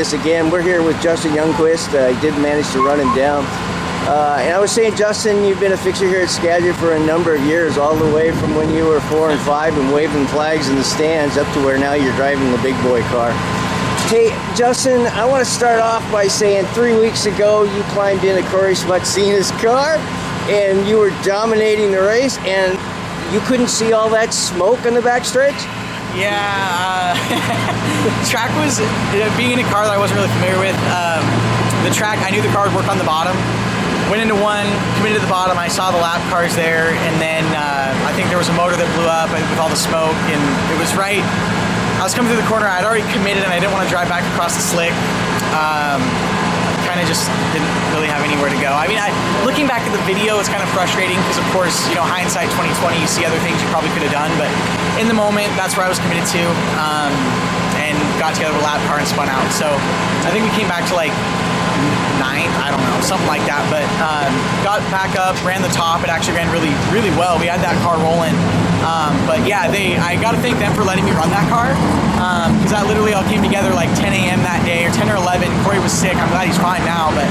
this again. We're here with Justin Youngquist. I did manage to run him down. And I was saying, Justin, you've been a fixture here at Skagit for a number of years, all the way from when you were 4 and 5 and waving flags in the stands up to where now you're driving the big boy car. Hey, Justin, I want to start off by saying 3 weeks ago you climbed into Corey Smutsina's car and you were dominating the race, and you couldn't see all that smoke on the backstretch? Yeah, track was, being in a car that I wasn't really familiar with, the track, I knew the car would work on the bottom. Went into one, committed to the bottom, I saw the lap cars there, and then I think there was a motor that blew up with all the smoke, and it was right, I was coming through the corner, I'd already committed and I didn't want to drive back across the slick. Kind of just didn't really have anywhere to go. I mean, looking back at the video, it's kind of frustrating because, of course, you know, hindsight 2020, you see other things you probably could have done, but in the moment, that's where I was committed to, and got together with a lap car and spun out. So I think we came back to like 9th, I don't know, something like that, but got back up, ran the top. It actually ran really, really well. We had that car rolling. But yeah, I got to thank them for letting me run that car, because that literally all came together like 10 a.m. that day, or 10 or 11. Corey was sick. I'm glad he's fine now, but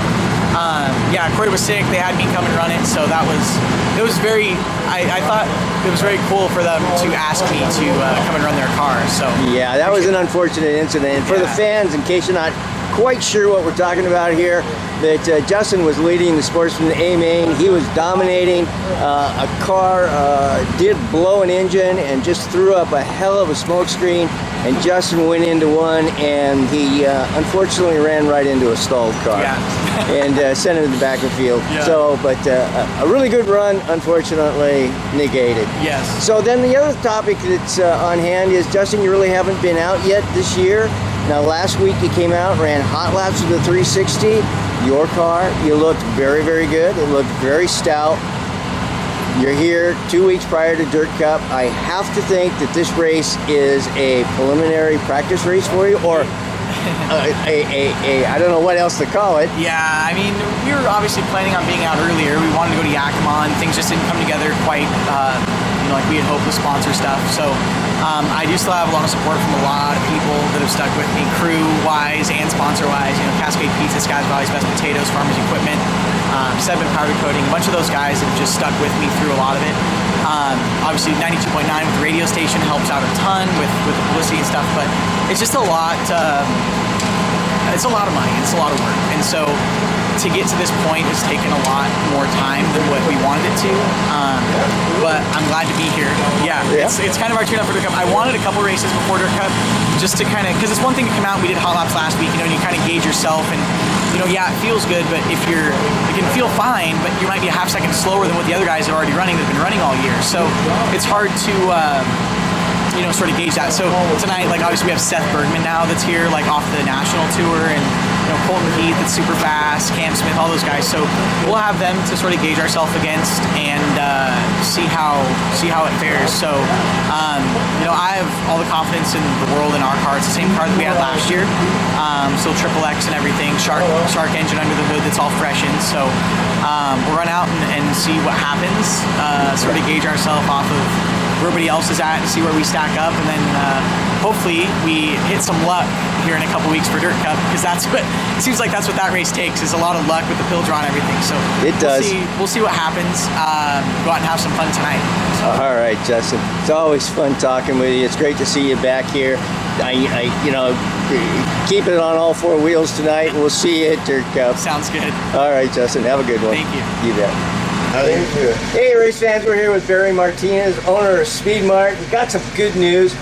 yeah, Corey was sick. They had me come and run it, so it was very, I thought it was very cool for them to ask me to come and run their car. So yeah, that was an unfortunate incident. And for the fans, in case you're not quite sure what we're talking about here, that Justin was leading the Sportsman A main. He was dominating. A car did blow an engine and just threw up a hell of a smoke screen, and Justin went into one, and he unfortunately ran right into a stalled car. And sent him to the back of the field. So, but a really good run, unfortunately negated. Yes. So then the other topic that's on hand is, Justin, you really haven't been out yet this year. Now, last week you came out, ran hot laps with the 360. Your car, you looked very, very good. It looked very stout. You're here 2 weeks prior to Dirt Cup. I have to think that this race is a preliminary practice race for you, or I don't know what else to call it. Yeah, I mean, we were obviously planning on being out earlier. We wanted to go to Yakima, and things just didn't come together quite, you know, like we had hoped with sponsor stuff. So I do still have a lot of support from a lot of people that have stuck with me, crew-wise and sponsor-wise. You know, Cascade Pizza, Sky's Valley's Best Potatoes, Farmers Equipment, Sedman Powder Coating. A bunch of those guys have just stuck with me through a lot of it. Obviously, 92.9 with the radio station helps out a ton with the publicity and stuff, but it's just a lot. It's a lot of money. It's a lot of work, and so to get to this point has taken a lot more time than what we wanted it to. But I'm glad to be here. Yeah. It's kind of our tune-up for Dirt Cup. I wanted a couple races before Dirt Cup, just to kind of, because it's one thing to come out. We did hot laps last week, you know, and you kind of gauge yourself, and you know, yeah, it feels good, but if it can feel fine, but you might be a half second slower than what the other guys are already running. They've been running all year, so it's hard to you know, sort of gauge that. So tonight, like, obviously we have Seth Bergman now that's here, like, off the national tour, and you know, Colton Heath that's super fast, Cam Smith, all those guys. So we'll have them to sort of gauge ourselves against and see how it fares. So you know, I have all the confidence in the world in our car. It's the same car that we had last year. Still Triple X and everything, Shark engine under the hood that's all freshened. So we'll run out and see what happens. Sort of gauge ourselves off of where everybody else is at and see where we stack up, and then hopefully we hit some luck here in a couple weeks for Dirt Cup, because that's what it seems like. That's what that race takes, is a lot of luck with the pill draw and everything. So it does. We'll see what happens. Go out and have some fun tonight. So. All right, Justin. It's always fun talking with you. It's great to see you back here. I you know, keep it on all four wheels tonight, and we'll see you at Dirt Cup. Sounds good. All right, Justin. Have a good one. Thank you. You bet. Hey, race fans, we're here with Barry Martinez, owner of Speed Mart. We've got some good news.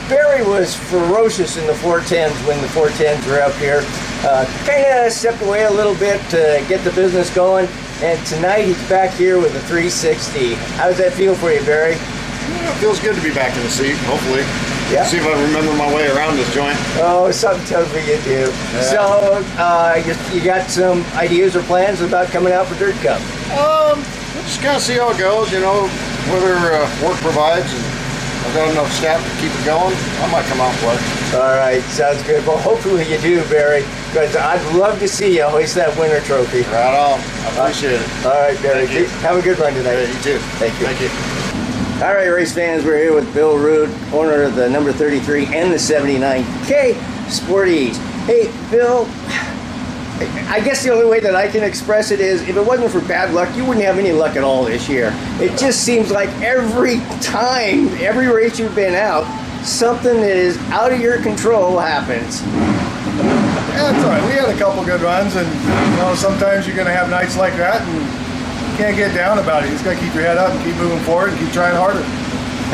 Barry was ferocious in the 410s when the 410s were up here. Kind of stepped away a little bit to get the business going, and tonight he's back here with a 360. How does that feel for you, Barry? It feels good to be back in the seat, hopefully. Yeah. See if I remember my way around this joint. Oh, something tells me you do. Yeah. So, you got some ideas or plans about coming out for Dirt Cup? Just kind of see how it goes, you know, whether work provides, and I've got enough staff to keep it going. I might come out and play. All right, sounds good. Well, hopefully you do, Barry, because I'd love to see you hoist that winner trophy. Right on. I appreciate it. All right, Barry. Have a good run tonight. Yeah, you too. Thank you. Thank you. All right, race fans, we're here with Bill Root, owner of the number 33 and the 79K Sporties. Hey, Bill, I guess the only way that I can express it is if it wasn't for bad luck, you wouldn't have any luck at all this year. It just seems like every time, every race you've been out, something that is out of your control happens. Yeah, that's all right. We had a couple good runs, and sometimes you're going to have nights like that, and you can't get down about it. You just got to keep your head up and keep moving forward and keep trying harder.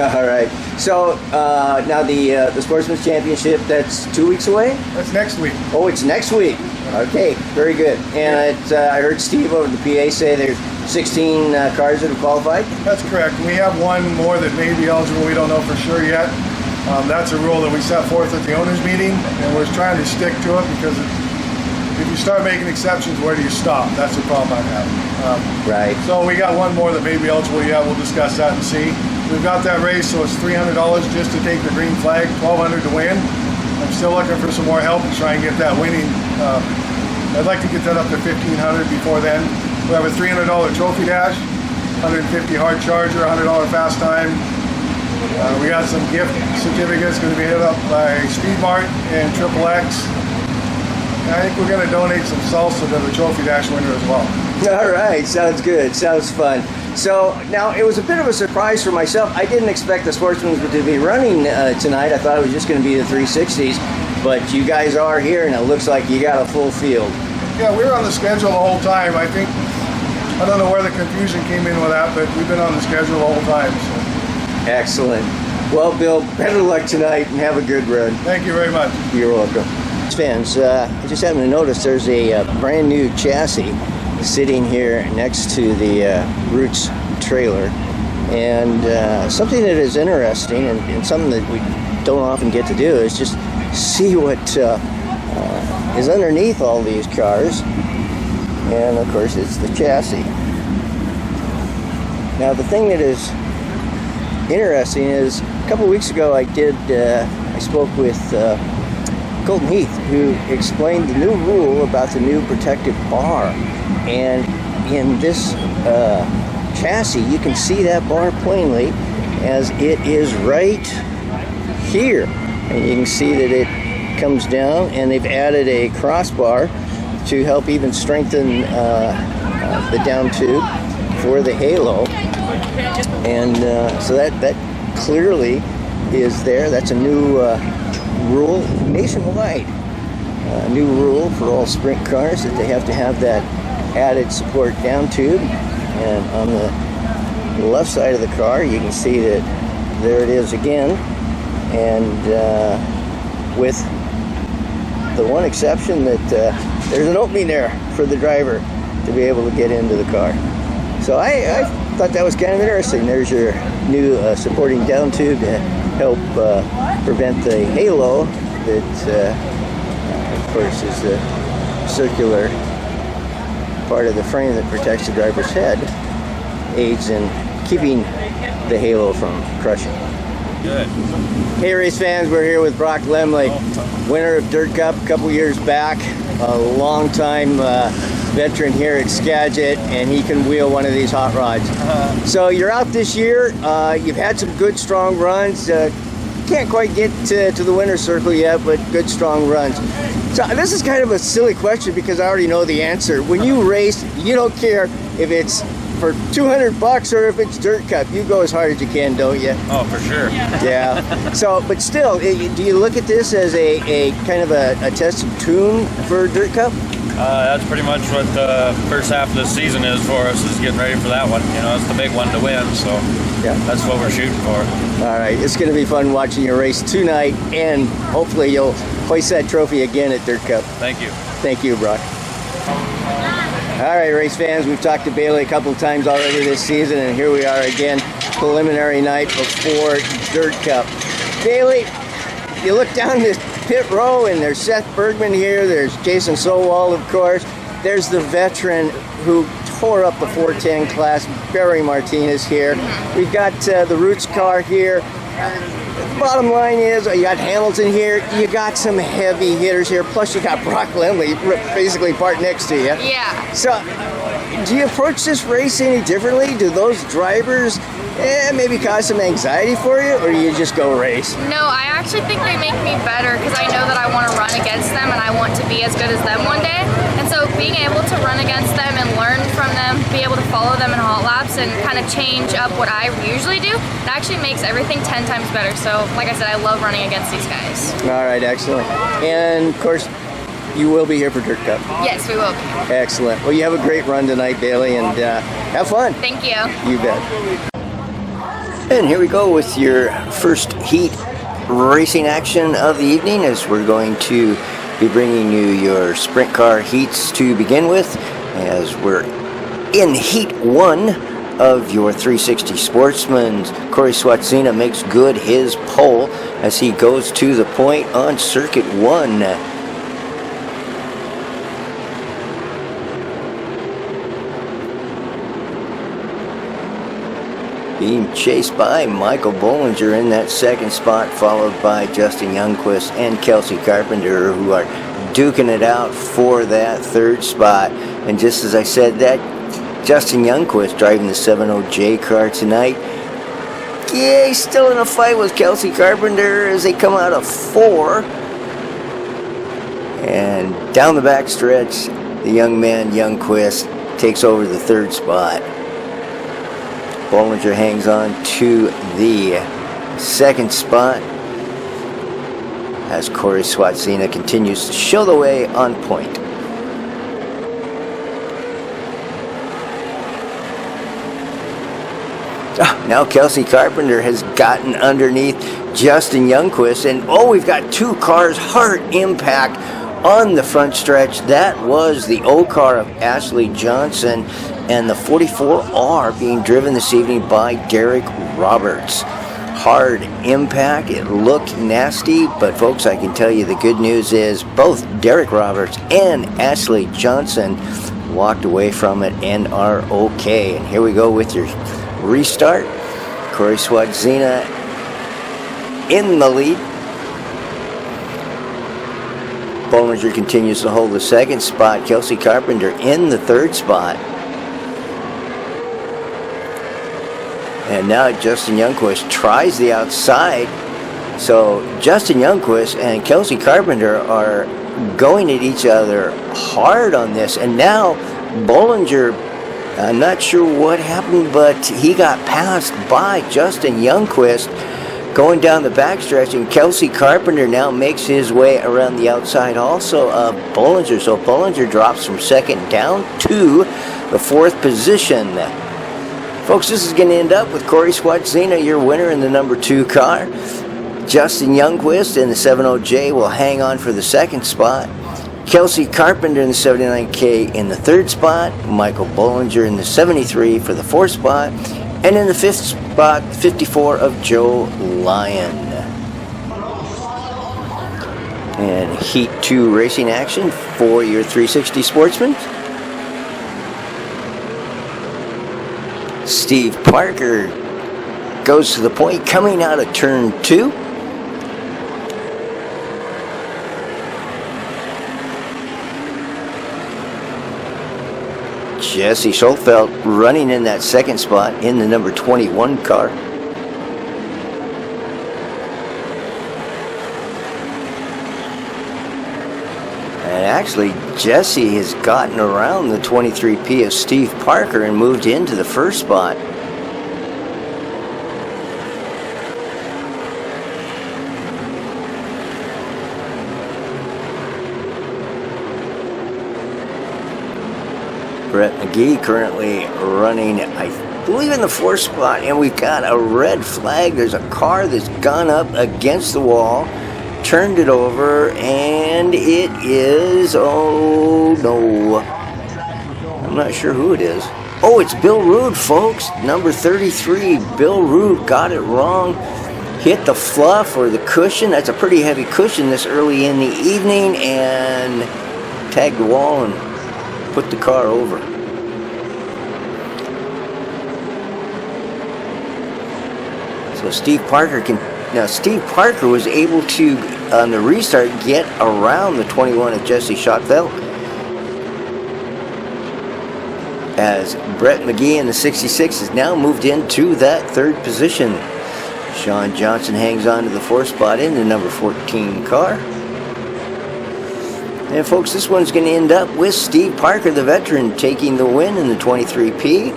All right. So now the Sportsman's Championship, that's 2 weeks away? That's next week. Oh, it's next week. Okay, very good. And I heard Steve over the PA say there's 16 cars that have qualified? That's correct. We have one more that may be eligible. We don't know for sure yet. That's a rule that we set forth at the owners meeting, and we're trying to stick to it because if you start making exceptions, where do you stop? That's the problem I'm having. Right. So we got one more that may be eligible yet. We'll discuss that and see. We've got that race, so it's $300 just to take the green flag, $1,200 to win. I'm still looking for some more help to try and get that winning. I'd like to get that up to $1,500 before then. We have a $300 trophy dash, $150 hard charger, $100 fast time. We got some gift certificates going to be hit up by Speed Mart and Triple X. And I think we're going to donate some salsa to the trophy dash winner as well. All right, sounds good, sounds fun. So now it was a bit of a surprise for myself. I didn't expect the Sportsmen to be running tonight. I thought it was just going to be the 360s, but you guys are here and it looks like you got a full field. Yeah, we were on the schedule the whole time. I don't know where the confusion came in with that, but we've been on the schedule the whole time. So. Excellent. Well, Bill, better luck tonight and have a good run. Thank you very much. You're welcome. Fans, I just happened to notice there's a brand new chassis sitting here next to the Roots trailer, and something that is interesting and something that we don't often get to do is just see what is underneath all these cars, and of course it's the chassis. Now the thing that is interesting is a couple weeks ago I spoke with Colton Heath, who explained the new rule about the new protective bar. And in this chassis, you can see that bar plainly as it is right here. And you can see that it comes down, and they've added a crossbar to help even strengthen the down tube for the halo. And so that clearly is there. That's a new rule nationwide, a new rule for all sprint cars, that they have to have that added support down tube. And on the left side of the car you can see that there it is again, and with the one exception that there's an opening there for the driver to be able to get into the car. So I thought that was kind of interesting. There's your new supporting down tube to help prevent the halo that of course is the circular part of the frame that protects the driver's head, aids in keeping the halo from crushing. Good. Hey race fans, we're here with Brock Lemley, winner of Dirt Cup a couple years back, a long time veteran here at Skagit, and he can wheel one of these hot rods. So you're out this year, you've had some good strong runs, can't quite get to the winner's circle yet, but good strong runs. So this is kind of a silly question because I already know the answer. When you race, you don't care if it's for $200 or if it's Dirt Cup. You go as hard as you can, don't you? Oh, for sure. Yeah. So, but still, do you look at this as a kind of a tested tune for Dirt Cup? That's pretty much what the first half of the season is for us, is getting ready for that one. You know, it's the big one to win, so yeah, that's what we're shooting for. All right, it's going to be fun watching you race tonight, and hopefully you'll hoist that trophy again at Dirt Cup. Thank you. Thank you, Brock. All right, race fans, we've talked to Bailey a couple of times already this season, and here we are again, preliminary night before Dirt Cup. Bailey, you look down this pit row, and there's Seth Bergman here, there's Jason Sowald, of course, there's the veteran who tore up the 410 class, Barry Martinez here. We've got the Roots car here. Bottom line is, you got Hamilton here, you got some heavy hitters here, plus you got Brock Lemley basically parked next to you. Yeah. So, do you approach this race any differently? Do those drivers maybe cause some anxiety for you, or you just go race? No, I actually think they make me better because I know that I want to run against them and I want to be as good as them one day. And so being able to run against them and learn from them, be able to follow them in hot laps and kind of change up what I usually do, it actually makes everything 10 times better. So like I said, I love running against these guys. All right, excellent. And of course, you will be here for Dirt Cup. Yes, we will be. Excellent. Well, you have a great run tonight, Bailey, and have fun. Thank you. You bet. And here we go with your first heat racing action of the evening, as we're going to be bringing you your sprint car heats to begin with, as we're in heat 1 of your 360 Sportsman. Corey Swatzina makes good his pole as he goes to the point on circuit 1. Being chased by Michael Bollinger in that second spot, followed by Justin Youngquist and Kelsey Carpenter, who are duking it out for that third spot. And just as I said, that Justin Youngquist driving the 70J car tonight, yeah, he's still in a fight with Kelsey Carpenter as they come out of 4. And down the back stretch, the young man Youngquist takes over the third spot. Bollinger hangs on to the second spot as Corey Swatzina continues to show the way on point. Now Kelsey Carpenter has gotten underneath Justin Youngquist, and we've got 2 cars hard impact on the front stretch. That was the O car of Ashley Johnson and the 44R being driven this evening by Derek Roberts. Hard impact. It looked nasty, but folks, I can tell you the good news is both Derek Roberts and Ashley Johnson walked away from it and are okay. And here we go with your restart. Corey Swatzina in the lead. Bollinger continues to hold the second spot. Kelsey Carpenter in the third spot. And now Justin Youngquist tries the outside. So Justin Youngquist and Kelsey Carpenter are going at each other hard on this. And now Bollinger, I'm not sure what happened, but he got passed by Justin Youngquist going down the backstretch, and Kelsey Carpenter now makes his way around the outside also of Bollinger. So Bollinger drops from second down to the 4th position. Folks, this is going to end up with Corey Swatzina, your winner in the number 2 car. Justin Youngquist in the 70J will hang on for the second spot. Kelsey Carpenter in the 79K in the third spot. Michael Bollinger in the 73 for the 4th spot. And in the 5th spot, 54 of Joe Lyon. And Heat 2 racing action for your 360 Sportsman. Steve Parker goes to the point coming out of turn 2. Jesse Schulfeld running in that second spot in the number 21 car. And actually, Jesse has gotten around the 23P of Steve Parker and moved into the first spot. Brett McGee currently running, I believe, in the 4th spot, and we've got a red flag. There's a car that's gone up against the wall, turned it over, and it is, oh no, I'm not sure who it is. Oh, it's Bill Rood, folks, number 33. Bill Rood got it wrong, hit the fluff or the cushion. That's a pretty heavy cushion this early in the evening, and tagged the wall and put the car over. So Steve Parker was able to, on the restart, get around the 21 of Jesse Schottfeld. as Brett McGee in the 66 has now moved into that third position. Sean Johnson hangs on to the 4th spot in the number 14 car. And folks, this one's going to end up with Steve Parker, the veteran, taking the win in the 23P.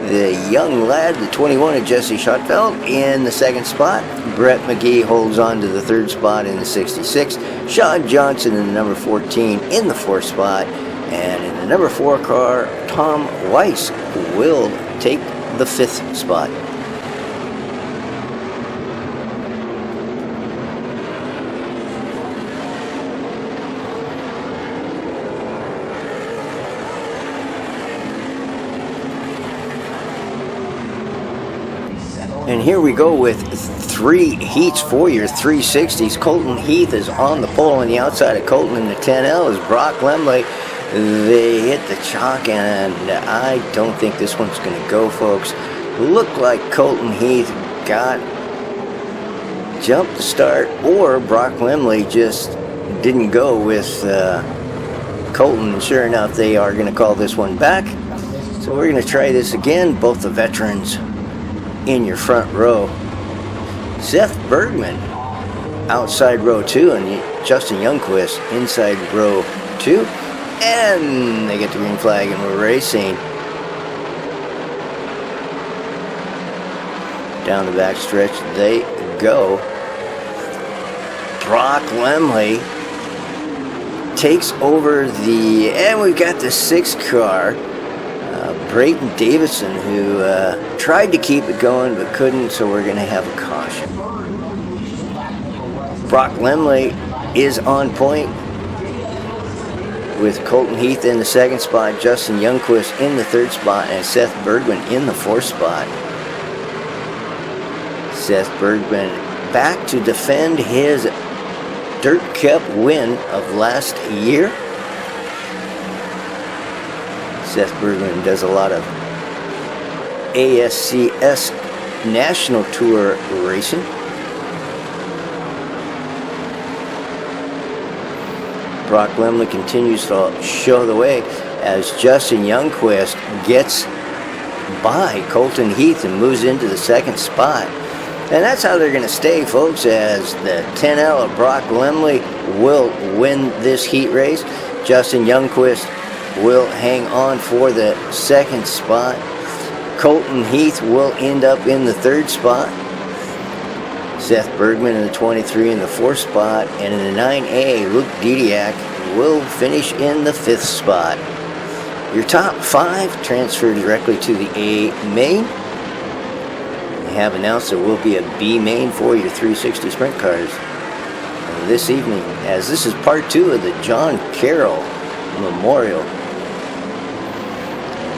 The young lad, the 21 of Jesse Schottfeld, in the 2nd spot. Brett McGee holds on to the 3rd spot in the 66. Sean Johnson in the number 14 in the 4th spot. And in the number 4 car, Tom Weiss will take the 5th spot. And here we go with 3 heats for your 360s. Colton Heath is on the pole on the outside of Colton in the 10L is Brock Lemley. They hit the chalk, and I don't think this one's going to go, folks. Looked like Colton Heath got jumped to start, or Brock Lemley just didn't go with Colton. And sure enough, they are going to call this one back. So we're going to try this again. Both the veterans in your front row. Seth Bergman outside row 2, and Justin Youngquist inside row 2. And they get the green flag, and we're racing. Down the back stretch they go. Brock Lemley takes over the, and we've got the 6th car. Brayton Davison, who tried to keep it going but couldn't, so we're going to have a caution. Brock Lemley is on point with Colton Heath in the 2nd spot, Justin Youngquist in the 3rd spot, and Seth Bergman in the 4th spot. Seth Bergman back to defend his Dirt Cup win of last year. Seth Bergman does a lot of ASCS National Tour racing. Brock Lemley continues to show the way as Justin Youngquist gets by Colton Heath and moves into the 2nd spot. And that's how they're going to stay, folks, as the 10L of Brock Lemley will win this heat race. Justin Youngquist will hang on for the 2nd spot. Colton Heath will end up in the 3rd spot. Seth Bergman in the 23 in the 4th spot. And in the 9A, Luke Didiak will finish in the 5th spot. Your top 5 transfer directly to the A main. They have announced there will be a B main for your 360 sprint cars this evening, as this is part 2 of the John Carroll Memorial.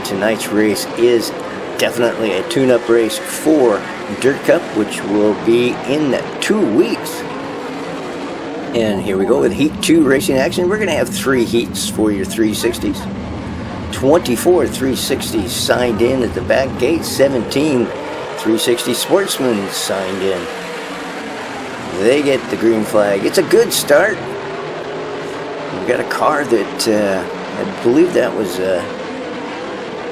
Tonight's race is definitely a tune-up race for Dirt Cup, which will be in 2 weeks. And here we go with Heat 2 racing action. We're going to have 3 heats for your 360s. 24 360s signed in at the back gate. 17 360 Sportsman signed in. They get the green flag. It's a good start. We've got a car that I believe that was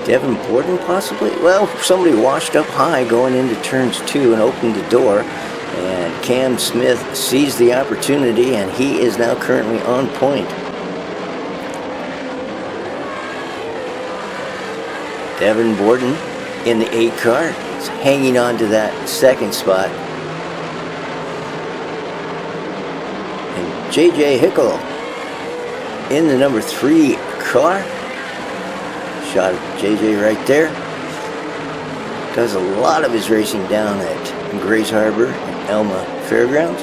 Devin Borden, possibly? Well, somebody washed up high going into turns 2 and opened the door. And Cam Smith sees the opportunity, and he is now currently on point. Devin Borden in the 8 car is hanging on to that 2nd spot. And J.J. Hickel in the number 3 car. Shot of JJ right there. Does a lot of his racing down at Grays Harbor and Elma Fairgrounds.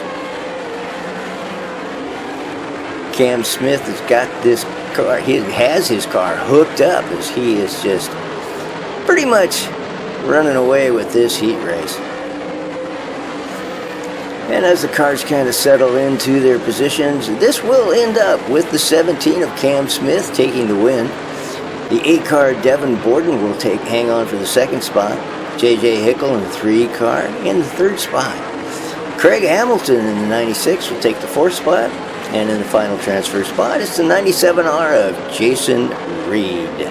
Cam Smith has got this car, he has his car hooked up as he is just pretty much running away with this heat race. And as the cars kind of settle into their positions, this will end up with the 17 of Cam Smith taking the win. The 8 car Devin Borden will hang on for the 2nd spot. J.J. Hickel in the 3 car in the 3rd spot. Craig Hamilton in the 96 will take the 4th spot. And in the final transfer spot, it's the 97R of Jason Reed.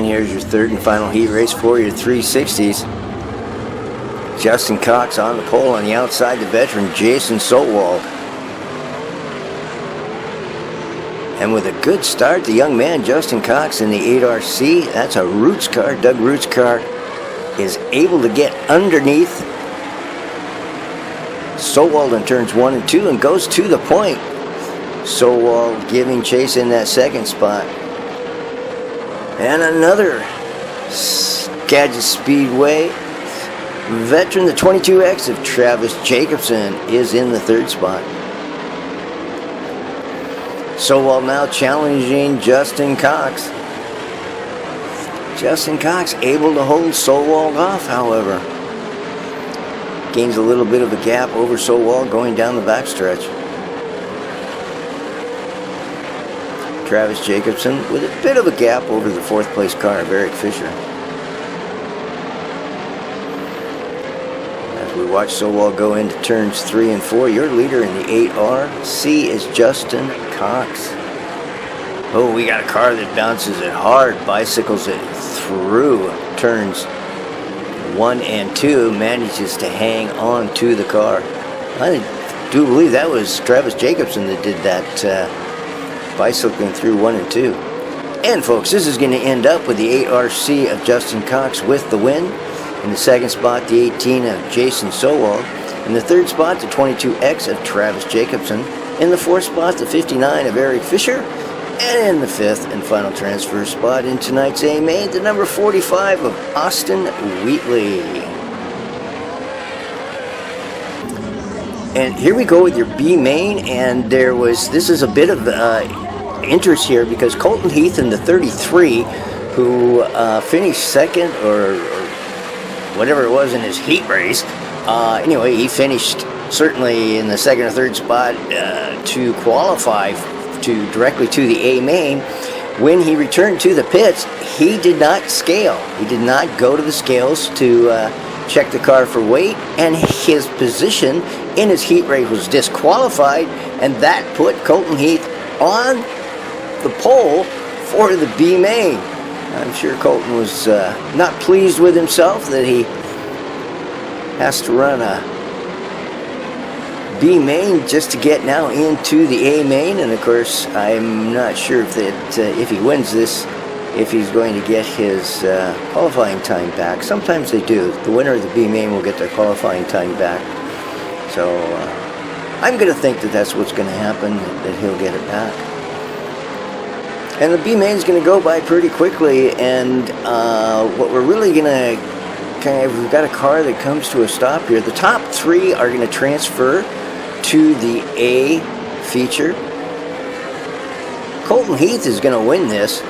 And here's your third and final heat race for your 360s. Justin Cox on the pole on the outside, the veteran Jason Sotwald. And with a good start, the young man Justin Cox in the 8RC, that's a Roots car, Doug Roots car, is able to get underneath Sotwald in turns 1 and 2 and goes to the point. Sotwald giving chase in that second spot. And another Skagit Speedway veteran, the 22X of Travis Jacobson, is in the third spot. Sotwald now challenging Justin Cox. Justin Cox able to hold Sotwald off, however. Gains a little bit of a gap over Sotwald going down the backstretch. Travis Jacobson with a bit of a gap over the fourth place car of Eric Fisher. As we watch Sotwald go into turns 3 and 4, your leader in the 8RC is Justin Cox. Oh, we got a car that bounces it hard, bicycles it through turns 1 and 2, manages to hang on to the car. I do believe that was Travis Jacobson that did that bicycling through 1 and 2. And folks, this is going to end up with the 8RC of Justin Cox with the win. In the second spot, the 18 of Jason Sotwald. In the third spot, the 22X of Travis Jacobson. In the fourth spot, the 59 of Eric Fisher. And in the fifth and final transfer spot in tonight's A main, the number 45 of Austin Wheatley. And here we go with your B main, and this is a bit of interest here because Colton Heath in the 33, who finished second or whatever it was in his heat race. Anyway, he finished certainly in the second or third spot to qualify directly to the A main. When he returned to the pits, he did not scale. He did not go to the scales to check the car for weight, and his position in his heat race was disqualified, and that put Colton Heath on the pole for the B main. I'm sure Colton was not pleased with himself that he has to run a B main just to get now into the A main, and of course I'm not sure if he wins this, if he's going to get his qualifying time back. Sometimes they do. The winner of the B main will get their qualifying time back. So I'm going to think that that's what's going to happen, that he'll get it back. And the B main is going to go by pretty quickly, and what we're really going to we've got a car that comes to a stop here. The top 3 are going to transfer to the A feature. Colton Heath is going to win this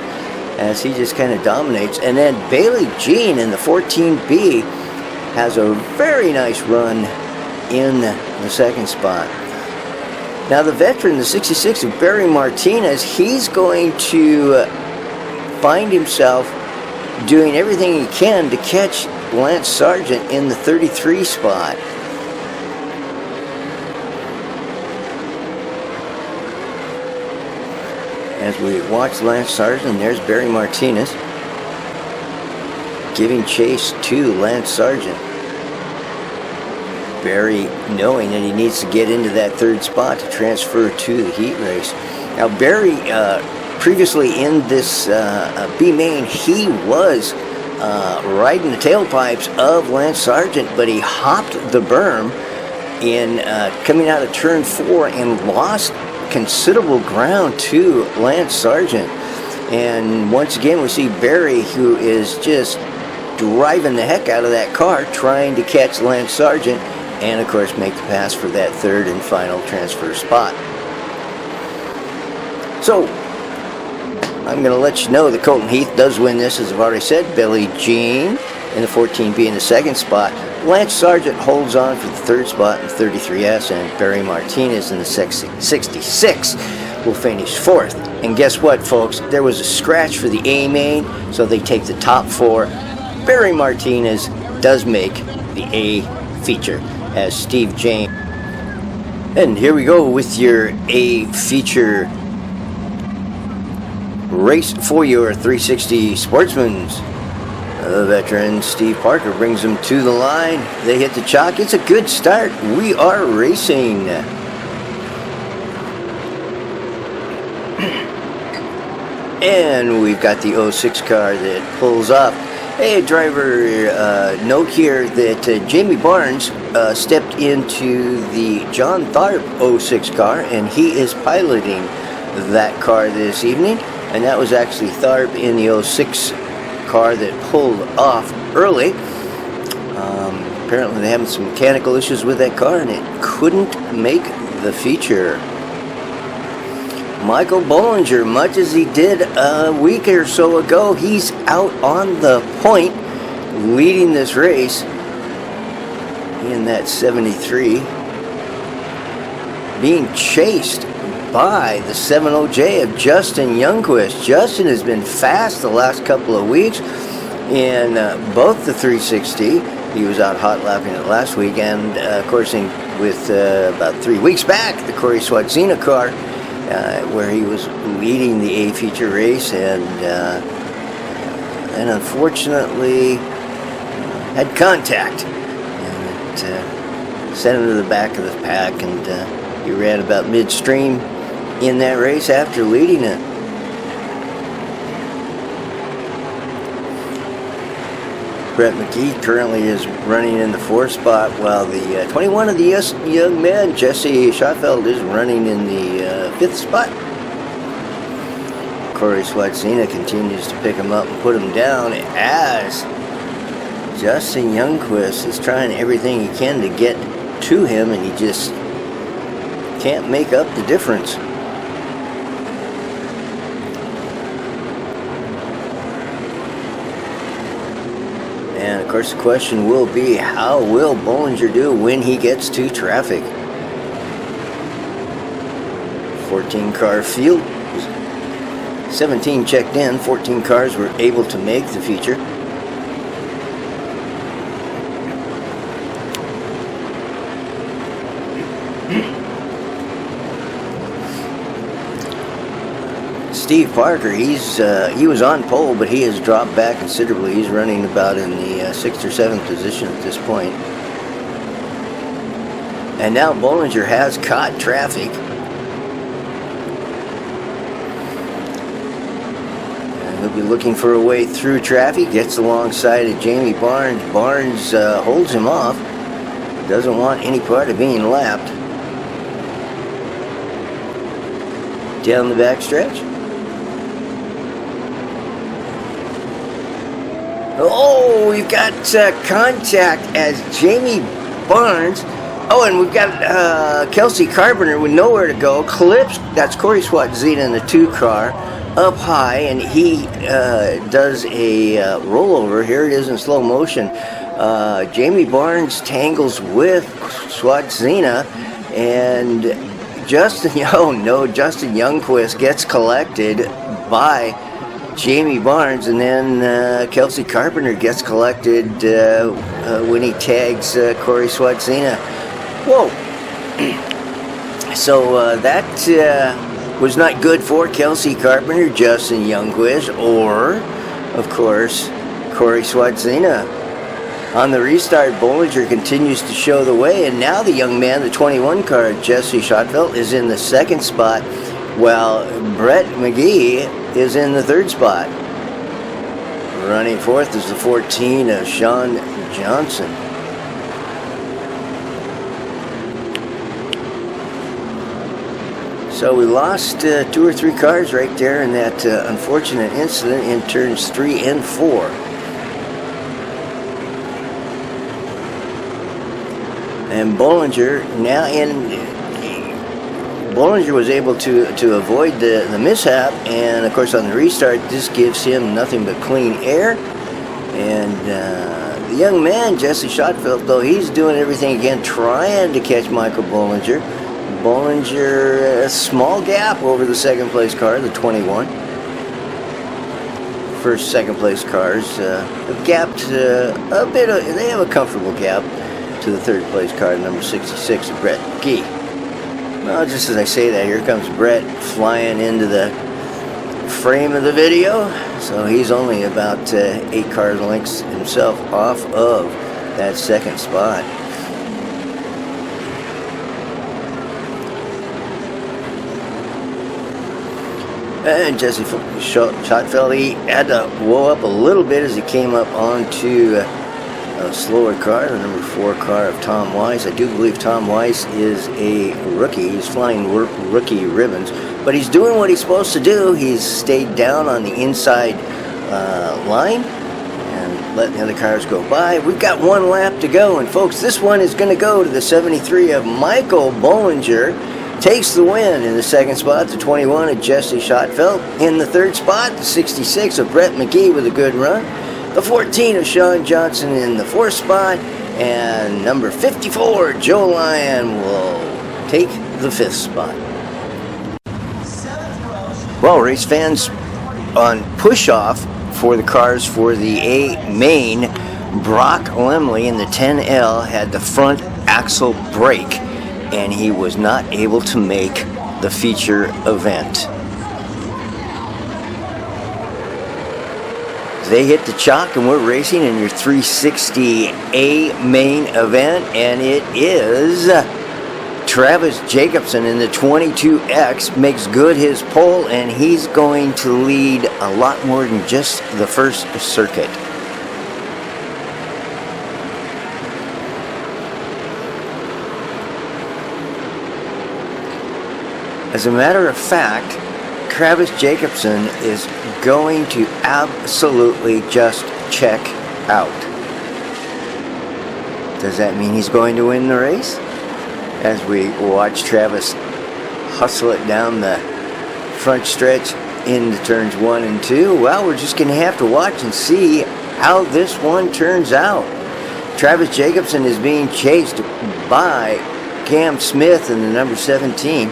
as he just kind of dominates, and then Bailey Jean in the 14B has a very nice run in the second spot. Now the veteran, the 66 of Barry Martinez, he's going to find himself doing everything he can to catch Lance Sargent in the 33 spot. As we watch Lance Sargent, there's Barry Martinez giving chase to Lance Sargent. Barry knowing that he needs to get into that third spot to transfer to the heat race. Now Barry, previously in this B main, he was riding the tailpipes of Lance Sargent, but he hopped the berm in coming out of turn 4 and lost considerable ground to Lance Sargent. And once again we see Barry, who is just driving the heck out of that car trying to catch Lance Sargent, and of course make the pass for that third and final transfer spot. So I'm going to let you know that Colton Heath does win this, as I've already said. Billy Jean in the 14B in the second spot. Lance Sargent holds on for the third spot in the 33S, and Barry Martinez in the 66 will finish fourth. And guess what, folks? There was a scratch for the A main, so they take the top 4. Barry Martinez does make the A feature as Steve James. And here we go with your A feature race for your 360 Sportsman's. The veteran Steve Parker brings them to the line. They hit the chalk. It's a good start. We are racing. And we've got the 06 car that pulls up. Hey, driver, note here that Jamie Barnes stepped into the John Tharp 06 car, and he is piloting that car this evening. And that was actually Tharp in the 06 car that pulled off early. Apparently, they're having some mechanical issues with that car, and it couldn't make the feature. Michael Bollinger, much as he did a week or so ago, he's out on the point, leading this race in that 73, being chased by the 70J of Justin Youngquist. Justin has been fast the last couple of weeks in both the 360. He was out hot lapping it last week, and of course with about 3 weeks back, the Corey Swatzina car, where he was leading the A feature race, and unfortunately had contact, and it sent him to the back of the pack, and he ran about midstream in that race after leading it. Brett McGee currently is running in the 4th spot, while the 21 of the young men, Jesse Schottfeld, is running in the 5th spot. Corey Swatzina continues to pick him up and put him down, as Justin Youngquist is trying everything he can to get to him, and he just can't make up the difference. And of course the question will be, how will Bollinger do when he gets to traffic? 14 car field, 17 checked in, 14 cars were able to make the feature. Steve Parker, he was on pole, but he has dropped back considerably. He's running about in the 6th or 7th position at this point. And now Bollinger has caught traffic. And he'll be looking for a way through traffic. Gets alongside of Jamie Barnes. Barnes holds him off. Doesn't want any part of being lapped. Down the back stretch. Oh, we've got contact as Jamie Barnes. Oh, and we've got Kelsey Carpenter with nowhere to go. Clips, that's Corey Swatzina in the 2 car, up high, and he does a rollover. Here it is in slow motion. Jamie Barnes tangles with Swatzina, and Justin Youngquist gets collected by Jamie Barnes, and then Kelsey Carpenter gets collected when he tags Corey Swatzina. Whoa! So that was not good for Kelsey Carpenter, Justin Youngquist, or, of course, Corey Swatzina. On the restart, Bollinger continues to show the way, and now the young man, the 21 car, Jesse Schottfeld, is in the 2nd spot, while Brett McGee is in the 3rd spot. Running 4th is the 14 of Sean Johnson. So we lost 2 or 3 cars right there in that unfortunate incident in turns 3 and 4. And Bollinger now Bollinger was able to avoid the mishap, and of course on the restart this gives him nothing but clean air. And the young man, Jesse Schottfeld, though, he's doing everything again, trying to catch Michael Bollinger. Bollinger, a small gap over the 2nd place car, the 21. First, 2nd place cars have gapped a bit. They have a comfortable gap to the 3rd place car, number 66, of Brett McGee. Well, just as I say that, here comes Brett flying into the frame of the video, so he's only about 8 car lengths himself off of that second spot. And Jesse Schottfeld, he had to whoa up a little bit as he came up onto a slower car, the number 4 car of Tom Weiss. I do believe Tom Weiss is a rookie. He's flying rookie ribbons, but he's doing what he's supposed to do. He's stayed down on the inside line and letting the other cars go by. We've got 1 lap to go, and folks, this one is going to go to the 73 of Michael Bollinger. Takes the win in the second spot, the 21 of Jesse Schottfeld. In the third spot, the 66 of Brett McGee with a good run. The 14 of Sean Johnson in the fourth spot. And number 54, Joe Lyon, will take the fifth spot. Well, race fans, on push-off for the cars for the A main, Brock Lemley in the 10L had the front axle break, and he was not able to make the feature event. They hit the chalk, and we're racing in your 360A main event, and it is Travis Jacobson in the 22X makes good his pole, and he's going to lead a lot more than just the first circuit. As a matter of fact, Travis Jacobson is going to absolutely just check out. Does that mean he's going to win the race? As we watch Travis hustle it down the front stretch into turns 1 and 2, well, we're just going to have to watch and see how this one turns out. Travis Jacobson is being chased by Cam Smith in the number 17.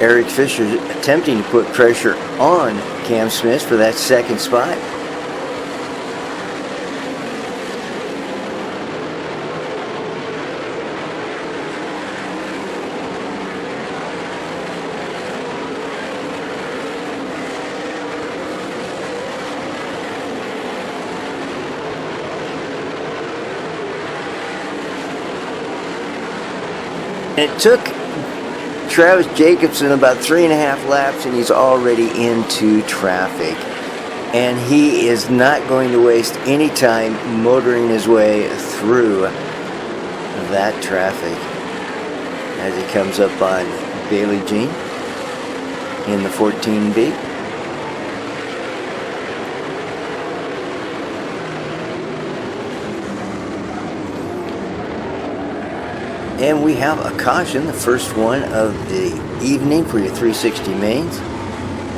Eric Fisher attempting to put pressure on Cam Smith for that second spot. It took Travis Jacobson about 3.5 laps, and he's already into traffic. And he is not going to waste any time motoring his way through that traffic as he comes up on Bailey Jean in the 14B. And we have a caution, the first one of the evening for your 360 mains,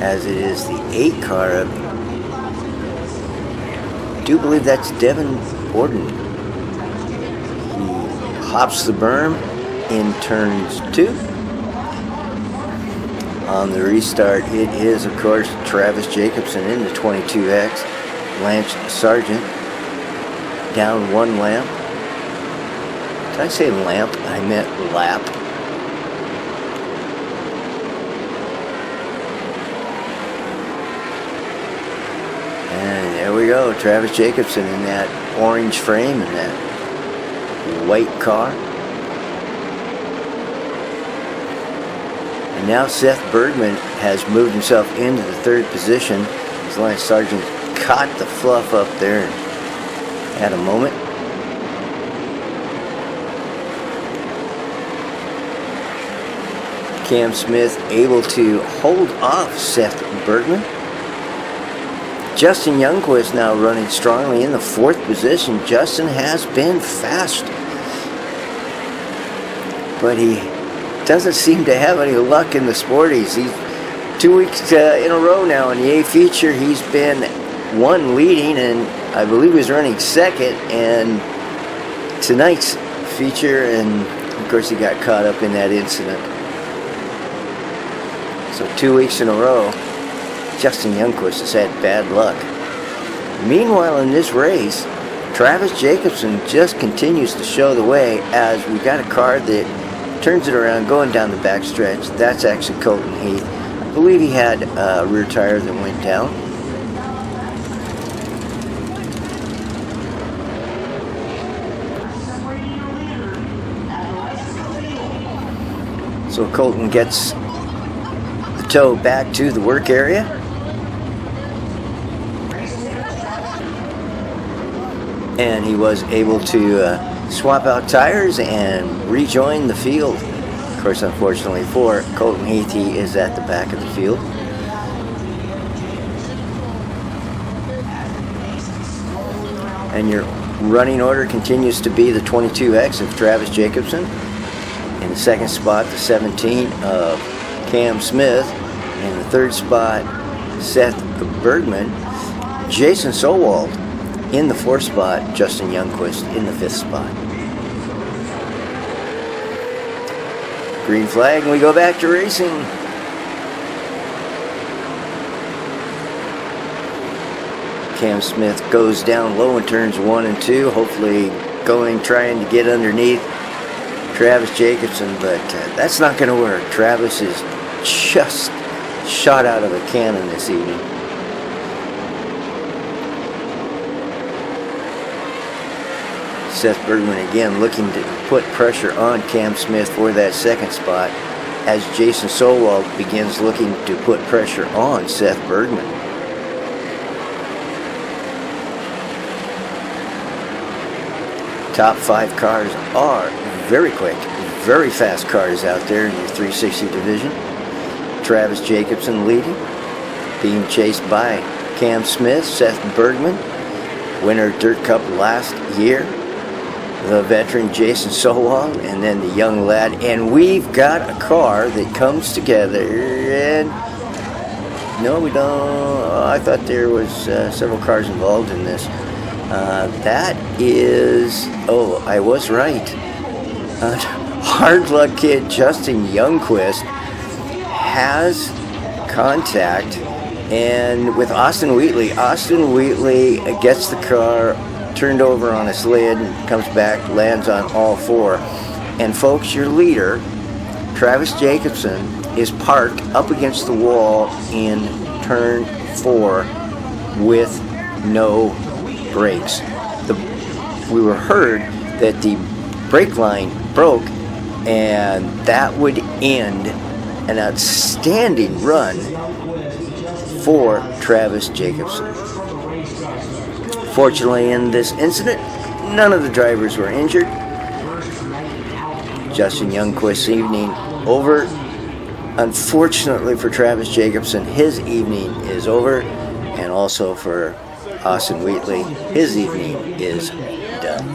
as it is the 8 car of, I do believe that's Devin Borden. He hops the berm in turns 2. On the restart, it is, of course, Travis Jacobson in the 22X, Lance Sargent down 1 lamp. Did I say lamp? I meant lap. And there we go, Travis Jacobson in that orange frame and that white car. And now Seth Bergman has moved himself into the 3rd position as Lance Sargent caught the fluff up there and had a moment. Cam Smith able to hold off Seth Bergman. Justin Youngquist now running strongly in the 4th position. Justin has been fast, but he doesn't seem to have any luck in the sporties. He's 2 weeks in a row now in the A feature. He's been 1 leading, and I believe he's running 2nd. And tonight's feature, and of course he got caught up in that incident. So 2 weeks in a row, Justin Youngquist has had bad luck. Meanwhile, in this race, Travis Jacobson just continues to show the way as we got a car that turns it around going down the back stretch. That's actually Colton Heath. I believe he had a rear tire that went down. So Colton gets the tow back to the work area. And he was able to swap out tires and rejoin the field. Of course, unfortunately for Colton Heath, he is at the back of the field. And your running order continues to be the 22X of Travis Jacobson. In the second spot, the 17 of Cam Smith. In the third spot, Seth Bergman. Jason Sowald in the fourth spot. Justin Youngquist in the fifth spot. Green flag, and we go back to racing. Cam Smith goes down low in turns 1 and 2, hopefully trying to get underneath Travis Jacobson, but that's not going to work. Travis is just shot out of a cannon this evening. Seth Bergman again looking to put pressure on Cam Smith for that second spot as Jason Sowald begins looking to put pressure on Seth Bergman. Top 5 cars are very quick, very fast cars out there in your 360 division. Travis Jacobson leading, being chased by Cam Smith, Seth Bergman, winner Dirt Cup last year, the veteran Jason Sowald, and then the young lad. And we've got a car that comes together, and no, we don't. I thought there was several cars involved in this. That is, I was right. Hard Luck Kid Justin Youngquist has contact, and with Austin Wheatley. Austin Wheatley gets the car turned over on its lid and comes back, lands on all 4. And folks, your leader, Travis Jacobson, is parked up against the wall in turn 4 with no brakes. We were heard that the brake line broke, and that would end an outstanding run for Travis Jacobson. Fortunately, in this incident, none of the drivers were injured. Justin Youngquist's evening over. Unfortunately for Travis Jacobson, his evening is over, and also for Austin Wheatley, his evening is done.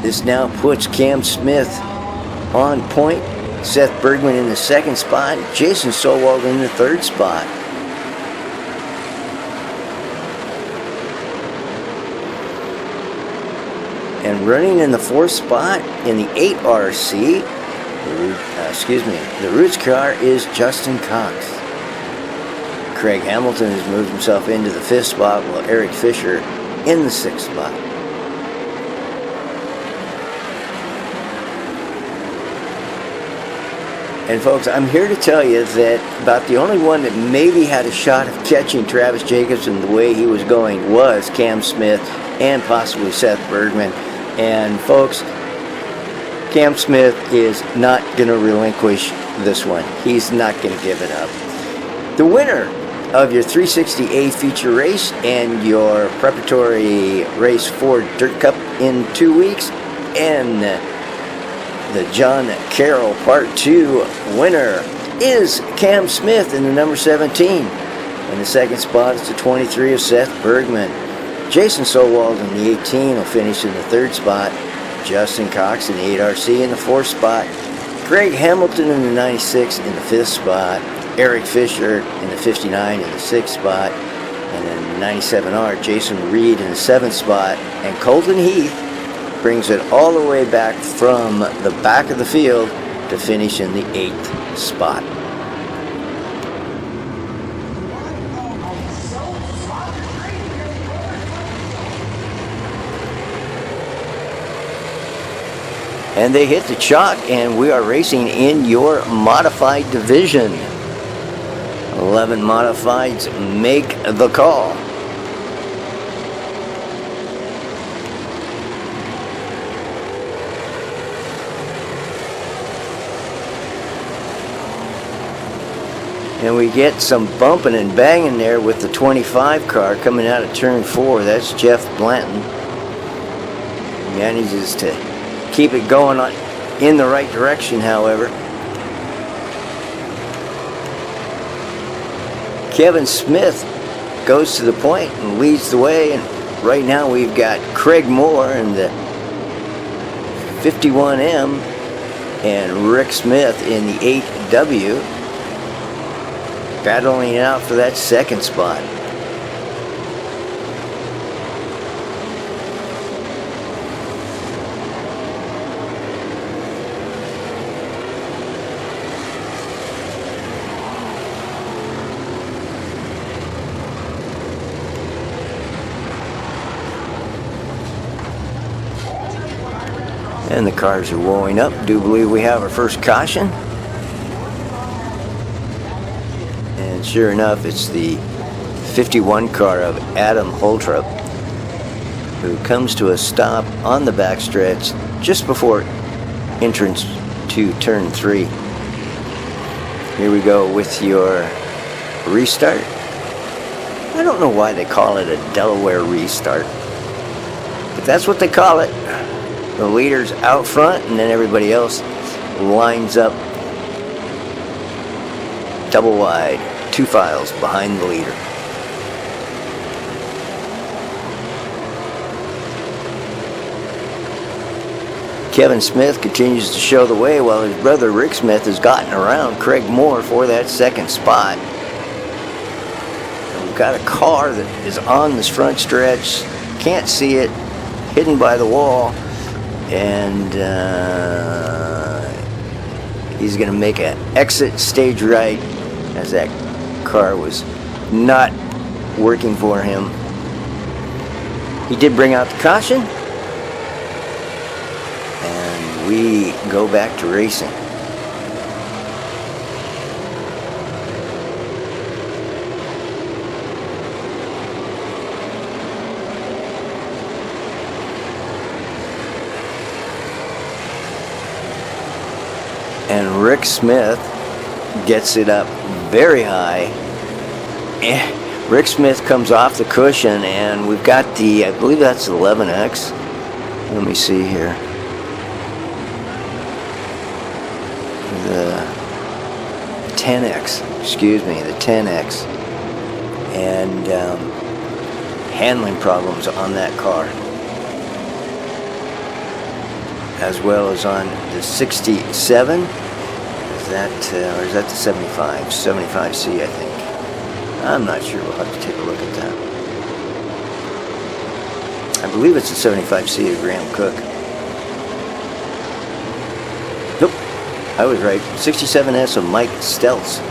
This now puts Cam Smith on point, Seth Bergman in the second spot, Jason Sowald in the third spot. And running in the fourth spot in the 8RC, the Roots car is Justin Cox. Craig Hamilton has moved himself into the fifth spot, while Eric Fisher in the sixth spot. And folks, I'm here to tell you that about the only one that maybe had a shot of catching Travis Jacobson the way he was going was Cam Smith and possibly Seth Bergman. And folks, Cam Smith is not going to relinquish this one. He's not going to give it up. The winner of your 360A feature race and your preparatory race for Dirt Cup in 2 weeks, and the John Carroll Part 2 winner is Cam Smith in the number 17. In the second spot is the 23 of Seth Bergman. Jason Sowald in the 18 will finish in the third spot. Justin Cox in the 8RC in the fourth spot. Craig Hamilton in the 96 in the fifth spot. Eric Fisher in the 59 in the sixth spot. And then the 97R, Jason Reed in the seventh spot. And Colton Heath brings it all the way back from the back of the field to finish in the 8th spot. And they hit the chalk, and we are racing in your modified division. 11 modifieds make the call. And we get some bumping and banging there with the 25 car coming out of turn 4. That's Jeff Blanton. He manages to keep it going in the right direction, however. Kevin Smith goes to the point and leads the way, and right now we've got Craig Moore in the 51M and Rick Smith in the 8W, battling it out for that 2nd spot. And the cars are warming up. Do believe we have our first caution. And sure enough, it's the 51 car of Adam Holtrup, who comes to a stop on the backstretch just before entrance to turn 3. Here we go with your restart. I don't know why they call it a Delaware restart, but that's what they call it. The leader's out front, and then everybody else lines up double wide, 2 files behind the leader. Kevin Smith continues to show the way while his brother Rick Smith has gotten around Craig Moore for that 2nd spot. And we've got a car that is on this front stretch, can't see it, hidden by the wall. And he's going to make an exit stage right, as that car was not working for him. He did bring out the caution, and we go back to racing. And Rick Smith gets it up very high. Rick Smith comes off the cushion, and we've got the, I believe that's 11X. Let me see here. The 10X, excuse me, the 10X. And handling problems on that car, as well as on the 67. Is that, or is that the 75? 75C, I think. I'm not sure. We'll have to take a look at that. I believe it's the 75C of Graham Cook. Nope, I was right. 67S of Mike Stelz.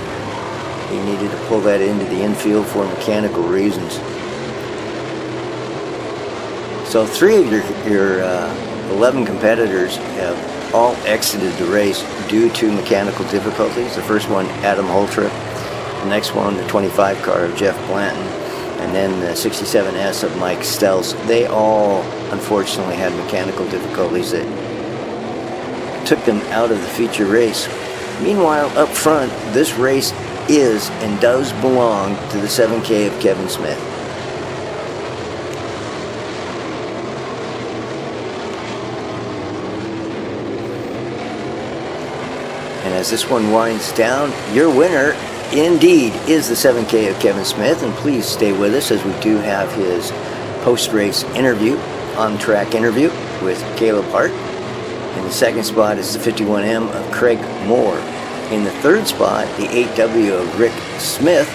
He needed to pull that into the infield for mechanical reasons. So 3 of your 11 competitors have all exited the race due to mechanical difficulties. The first one, Adam Holtrup. The next one, the 25 car of Jeff Blanton. And then the 67S of Mike Stelz. They all, unfortunately, had mechanical difficulties that took them out of the feature race. Meanwhile, up front, this race is and does belong to the 7K of Kevin Smith. And as this one winds down, your winner indeed is the 7K of Kevin Smith. And please stay with us as we do have his post-race interview, on-track interview with Caleb Hart. In the 2nd spot is the 51M of Craig Moore. In the 3rd spot, the 8W of Rick Smith,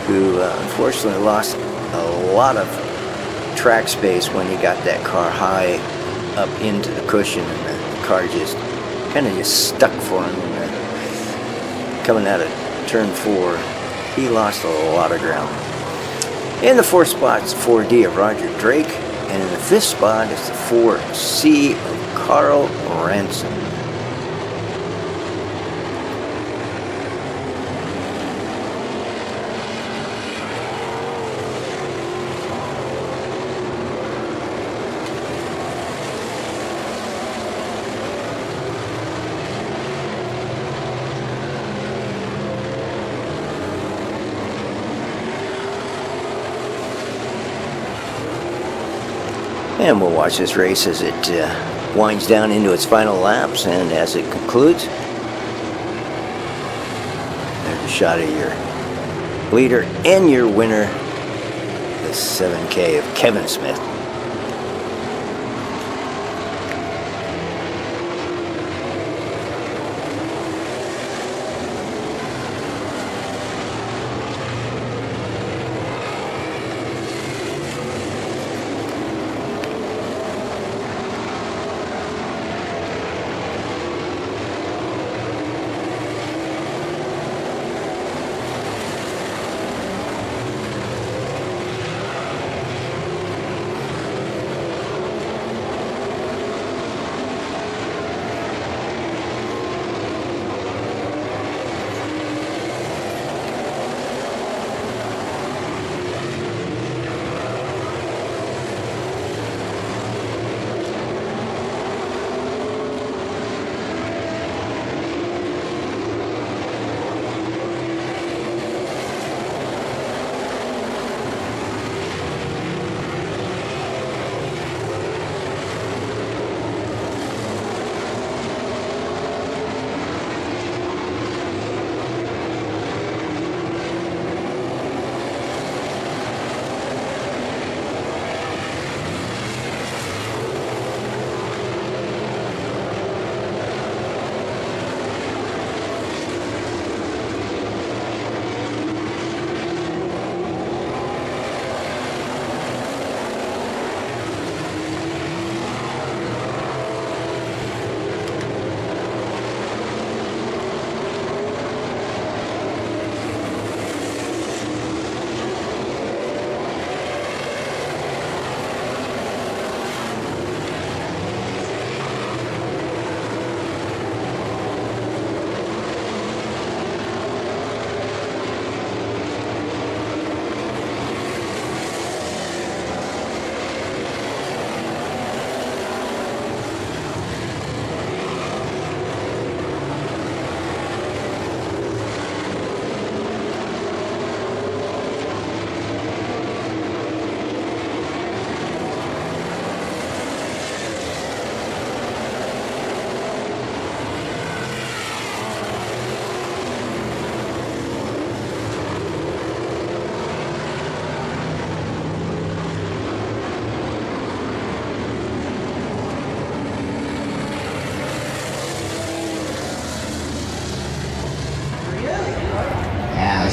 who unfortunately lost a lot of track space when he got that car high up into the cushion, and the car just kind of just stuck for him coming out of turn 4. He lost a lot of ground. In the 4th spot is 4D of Roger Drake, and in the 5th spot is the 4C of Carl Ransom. And we'll watch this race as it winds down into its final laps and as it concludes. There's a shot of your leader and your winner, the 7K of Kevin Smith.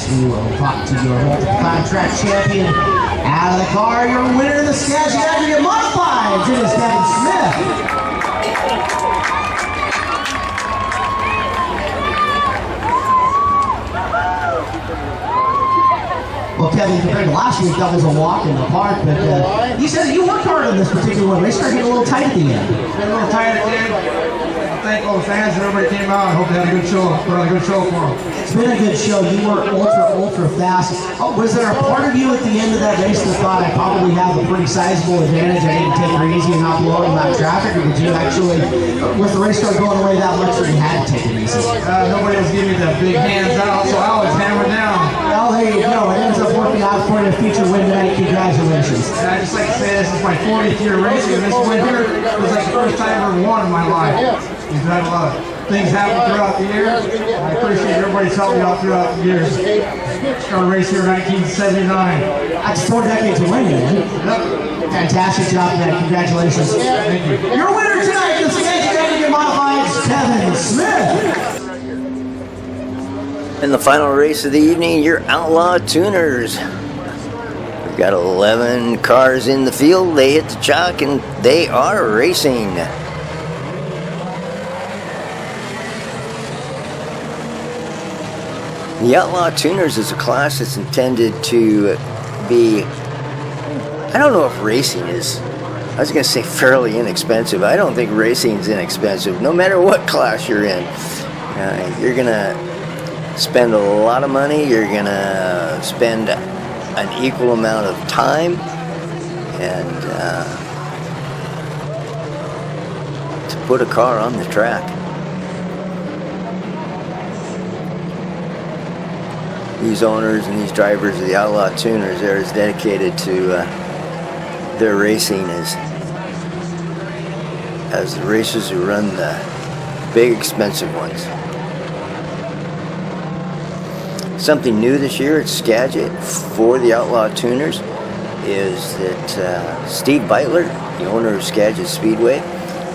We will talk to your contract champion out of the car. Your winner in the Skagit aggregate modifieds. It is Kevin Smith. Well, Kevin, compared to last week, that was a walk in the park, but you said that you worked hard on this particular one. They started getting a little tight at the end. Got a little tight at the end. I thank all the fans and everybody came out. I hope they had a good show. Put on a good show for them. It's been a good show. You were ultra fast. Oh, was there a part of you at the end of that race that thought I probably have a pretty sizable advantage? I didn't take it easy and not blowing that traffic, or did you actually, was the race started going away that much that you had to take it easy? Nobody was giving me the big hands out, so I was hammered down. Well, there you go. It ends up working out for you. Future win tonight. Congratulations. And I just like to say this is my 40th year racing, and this win here was like the first time I've ever won in my life. We've had a lot of things happen throughout the years. I appreciate everybody's helped me out throughout the years. Started racing here in 1979. That's 4 decades of winning, man. Yep. Fantastic job, man. Congratulations. Thank you. Your winner tonight, the Skagit Aggregate Modifieds, Kevin Smith. In the final race of the evening, your Outlaw Tuners. We've got 11 cars in the field. They hit the chalk and they are racing. The Outlaw Tuners is a class that's intended to be, I don't know if racing is, I was going to say fairly inexpensive. I don't think racing is inexpensive. No matter what class you're in, you're going to spend a lot of money. You're going to spend an equal amount of time. And to put a car on the track. These owners and these drivers of the Outlaw Tuners are as dedicated to their racing as the racers who run the big expensive ones. Something new this year at Skagit for the Outlaw Tuners is that Steve Beitler, the owner of Skagit Speedway,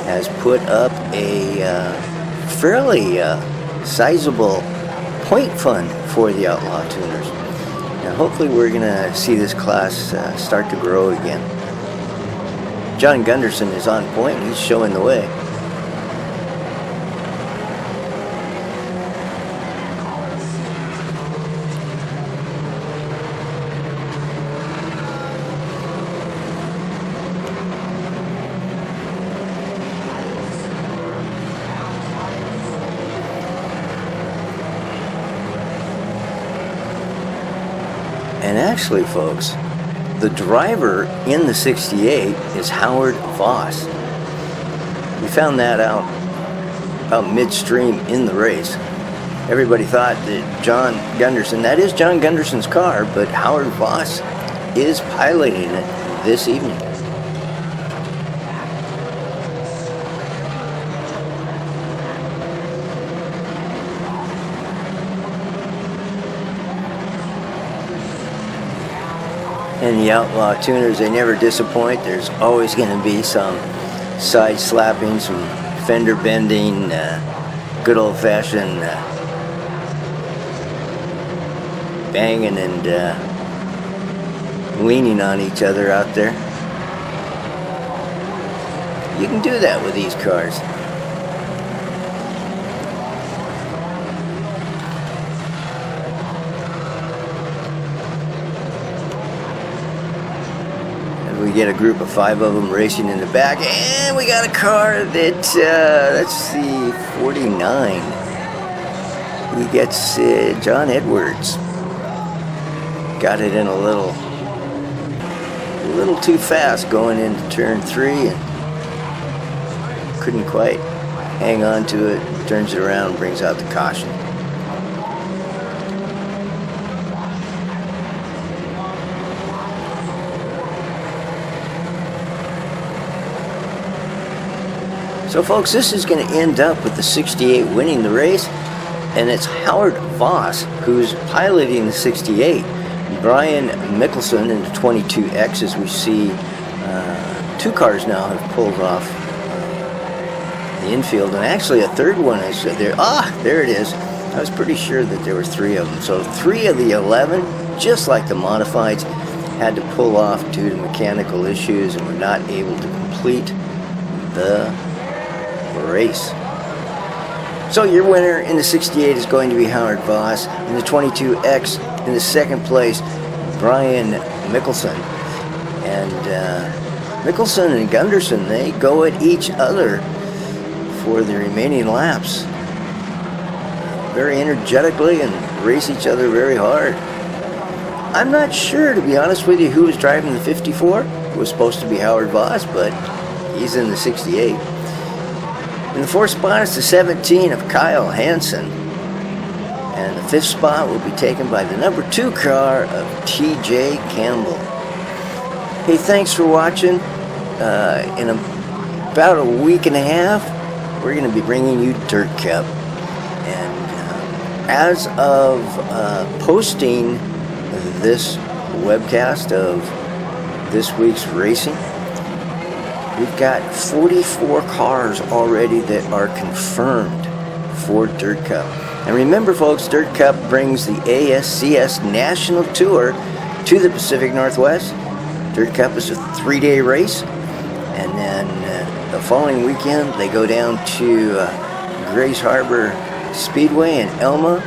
has put up a fairly sizable point fund for the Outlaw Tuners. Now hopefully we're going to see this class start to grow again. John Gunderson is on point. He's showing the way. And actually, folks, the driver in the 68 is Howard Voss. We found that out about midstream in the race. Everybody thought that John Gunderson, that is John Gunderson's car, but Howard Voss is piloting it this evening. And the Outlaw Tuners, they never disappoint. There's always going to be some side slapping, some fender bending, good old-fashioned banging and leaning on each other out there. You can do that with these cars. We get a group of 5 of them racing in the back, and we got a car that, let's see, 49. He gets John Edwards. Got it in a little too fast going into turn 3, and couldn't quite hang on to it. Turns it around, brings out the caution. So folks, this is going to end up with the 68 winning the race, and it's Howard Voss who's piloting the 68. Brian Mickelson in the 22X, as we see 2 cars now have pulled off the infield, and actually a third one is there. There it is. I was pretty sure that there were 3 of them. So 3 of the 11, just like the modifieds, had to pull off due to mechanical issues and were not able to complete the race. So your winner in the 68 is going to be Howard Voss. In the 22X, in the second place, Brian Mickelson. And Mickelson and Gunderson, they go at each other for the remaining laps very energetically and race each other very hard. I'm not sure, to be honest with you, who was driving the 54. It was supposed to be Howard Voss, but he's in the 68. In the 4th spot is the 17 of Kyle Hansen. And the 5th spot will be taken by the number 2 car of TJ Campbell. Hey, thanks for watching. In about a week and a half, we're going to be bringing you Dirt Cup. And as of posting this webcast of this week's racing, we've got 44 cars already that are confirmed for Dirt Cup. And remember, folks, Dirt Cup brings the ASCS National Tour to the Pacific Northwest. Dirt Cup is a 3-day race. And then the following weekend, they go down to Grace Harbor Speedway in Elma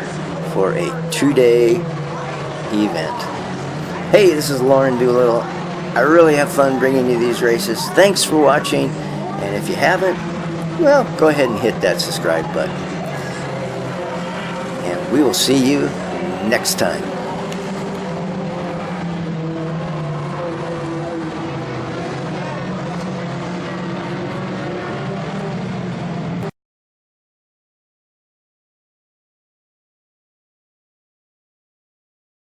for a 2-day event. Hey, this is Lauren Doolittle. I really have fun bringing you these races. Thanks for watching, and if you haven't, well, go ahead and hit that subscribe button. And we will see you next time.